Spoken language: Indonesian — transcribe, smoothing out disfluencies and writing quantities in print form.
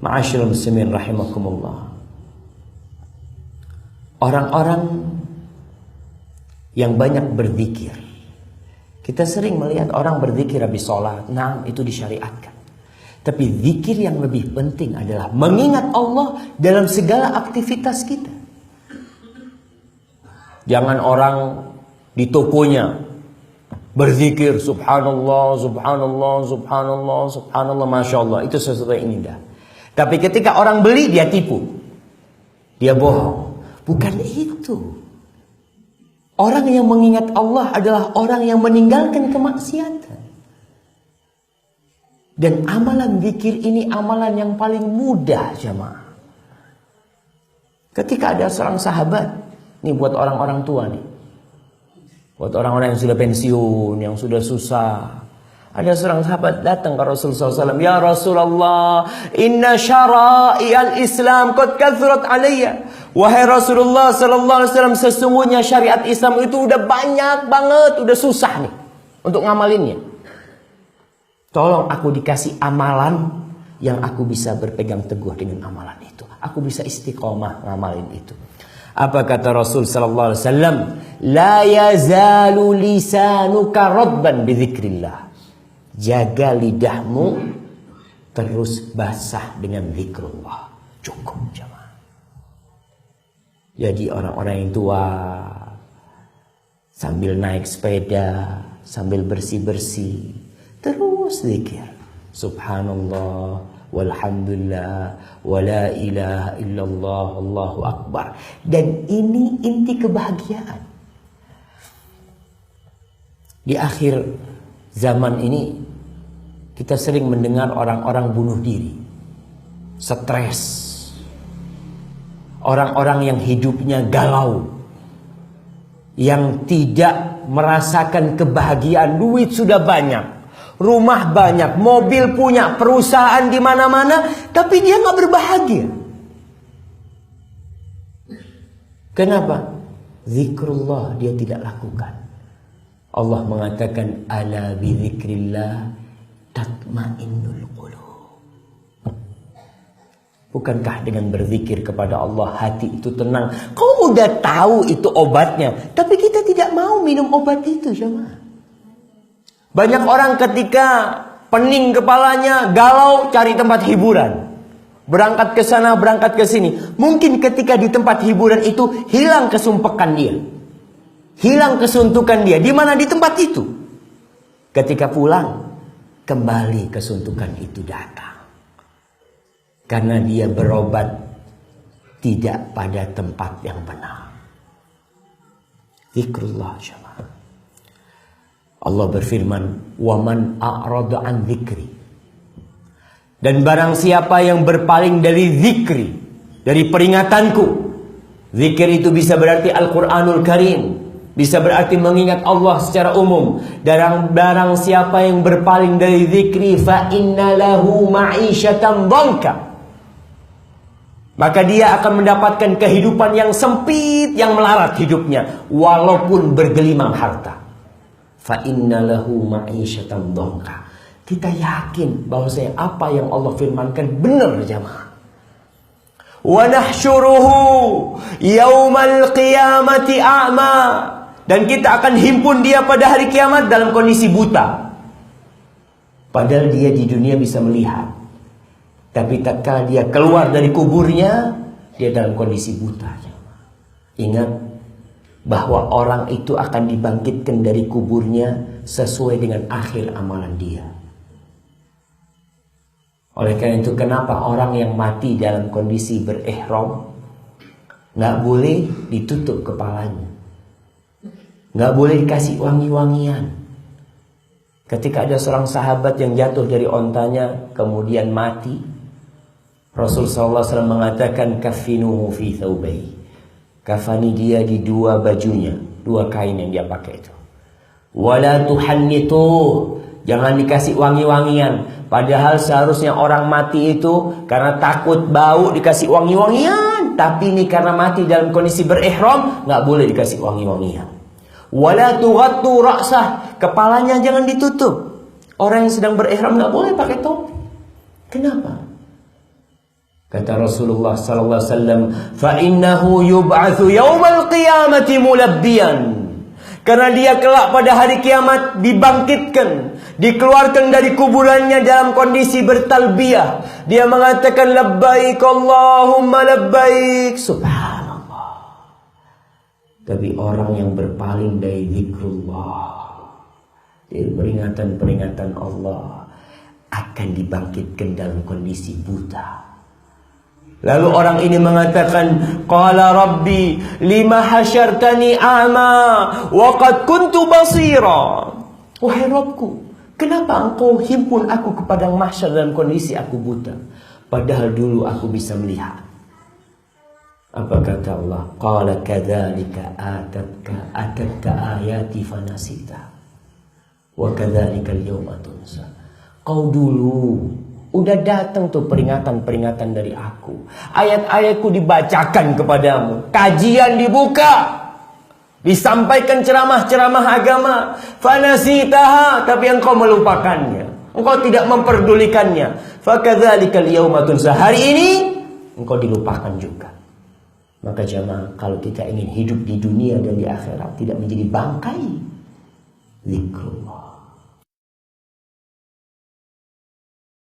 Ma'asyiral muslimin rahimakumullah. Orang-orang yang banyak berzikir, kita sering melihat orang berzikir habis sholat. Nah, itu disyariatkan. Tapi zikir yang lebih penting adalah mengingat Allah dalam segala aktivitas kita. Jangan orang di tokonya berzikir subhanallah, subhanallah, subhanallah, subhanallah, masya Allah. Itu sesuatu yang indah. Tapi ketika orang beli, dia tipu, dia bohong. Bukan itu. Orang yang mengingat Allah adalah orang yang meninggalkan kemaksiatan. Dan amalan zikir ini amalan yang paling mudah, jemaah. Ketika ada seorang sahabat, ini buat orang-orang tua nih, buat orang-orang yang sudah pensiun, yang sudah susah. Ada seorang sahabat datang ke Rasulullah SAW. Ya Rasulullah, inna syara'i al-Islam qad kathurat alayya. Wahai Rasulullah SAW, sesungguhnya syariat Islam itu udah banyak banget, udah susah nih untuk ngamalinnya. Tolong aku dikasih amalan yang aku bisa berpegang teguh dengan amalan itu. Aku bisa istiqomah ngamalin itu. Apa kata Rasul sallallahu alaihi wasallam? La yazalu lisanuka radban bidzikrillah. Jaga lidahmu terus basah dengan zikrullah. Cukup, jemaah. Jadi orang-orang yang tua sambil naik sepeda, sambil bersih-bersih, terus zikir. Subhanallah, walhamdulillah, wala ilaha illallah, Allahu akbar. Dan ini inti kebahagiaan. Di akhir zaman ini kita sering mendengar orang-orang bunuh diri, stres, orang-orang yang hidupnya galau, yang tidak merasakan kebahagiaan. Duit sudah banyak, rumah banyak, mobil punya, perusahaan di mana-mana, tapi dia nggak berbahagia. Kenapa? Zikrullah dia tidak lakukan. Allah mengatakan ala bizikrillah tatmainnul qulub. Bukankah dengan berzikir kepada Allah hati itu tenang? Kau udah tahu itu obatnya, tapi kita tidak mau minum obat itu, jemaah. Banyak orang ketika pening kepalanya, galau, cari tempat hiburan. Berangkat ke sana, berangkat ke sini. Mungkin ketika di tempat hiburan itu hilang kesumpekan dia, hilang kesuntukan dia. Di mana? Di tempat itu. Ketika pulang, kembali kesuntukan itu datang. Karena dia berobat tidak pada tempat yang benar. Zikrullah, jemaah. Allah berfirman, "Waman a'rada an dzikri." Dan barang siapa yang berpaling dari zikri, dari peringatanku. Zikir itu bisa berarti Al-Qur'anul Karim, bisa berarti mengingat Allah secara umum. Dan barang siapa yang berpaling dari zikri, fa inna lahu ma'isyatan dhanka, maka dia akan mendapatkan kehidupan yang sempit, yang melarat hidupnya, walaupun bergelimang harta. Fa inna lahu ma'isyatan dhanka. Kita yakin bahwasanya apa yang Allah firmankan benar, jemaah. Wa nahsyuruhu yaumal qiyamati a'ma. Dan kita akan himpun dia pada hari kiamat dalam kondisi buta. Padahal dia di dunia bisa melihat. Tapi tatkala dia keluar dari kuburnya, dia dalam kondisi buta. Ingat bahwa orang itu akan dibangkitkan dari kuburnya sesuai dengan akhir amalan dia. Oleh karena itu, kenapa orang yang mati dalam kondisi berihram nggak boleh ditutup kepalanya, nggak boleh dikasih wangi-wangian. Ketika ada seorang sahabat yang jatuh dari ontanya kemudian mati, Rasulullah SAW mengatakan kafinuhu fi thawbai. Kafani dia di dua bajunya, dua kain yang dia pakai itu. Wala tuhannitu, jangan dikasih wangi-wangian. Padahal seharusnya orang mati itu karena takut bau dikasih wangi-wangian, tapi ini karena mati dalam kondisi berihram nggak boleh dikasih wangi-wangian. Wala tughattu ra'sah, kepalanya jangan ditutup. Orang yang sedang berihram nggak boleh pakai topi. Kenapa? Kata Rasulullah sallallahu alaihi wasallam, "Fa innahu yub'atsu yaumal qiyamati mulabbiyan." Karena dia kelak pada hari kiamat dibangkitkan, dikeluarkan dari kuburannya dalam kondisi bertalbiyah. Dia mengatakan labbaik Allahumma labbaik. Subhanallah. Tapi orang yang berpaling dari zikrullah, dari peringatan-peringatan Allah, akan dibangkitkan dalam kondisi buta. Lalu orang ini mengatakan, qala rabbi lima hasyartani a'ma wa qad kuntu basira. Wahai Rabbku, kenapa engkau himpun aku ke padang mahsyar dalam kondisi aku buta, padahal dulu aku bisa melihat. Apa kata Allah? Qala kadzalika atatka ayati fanasita wa kadzalika al-yawma tunsa. Kau dulu udah datang tuh peringatan-peringatan dari aku. Ayat-ayatku dibacakan kepadamu. Kajian dibuka. Disampaikan ceramah-ceramah agama. Fanasitaha, tapi engkau melupakannya. Engkau tidak memperdulikannya. Fakadzalikal yauma tunsa. Hari ini engkau dilupakan juga. Maka jemaah, kalau kita ingin hidup di dunia dan di akhirat tidak menjadi bangkai, zikrullah.